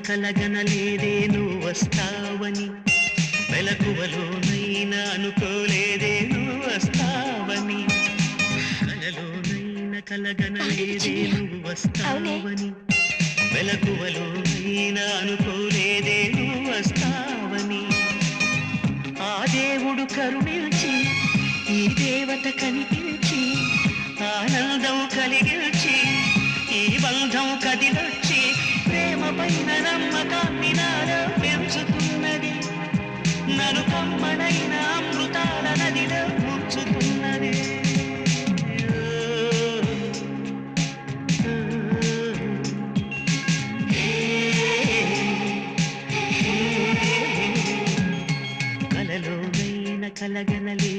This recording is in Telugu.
కలగనలేదే నువ్వు వస్తావని వెలకువలోనైనా అనుకోలేదే నువ్వు వస్తావని కలలోనైనా కలగనలేదే నువ్వు వస్తావని వెలకువలోనైనా అనుకోలేదే నువ్వు వస్తావని ఆ దేవుడు కరుణించి ఈ దేవత కనిపించి ఆనందం కలిగించి ఈ బంధం కదిలొచ్చి ప్రేమ పైన నమ్మకాన్ని నాలో పెంచుతున్నది నన్ను కమ్మనైన అమృతాల నదిలో ముంచుతున్నది కలలోనైన కలగనలే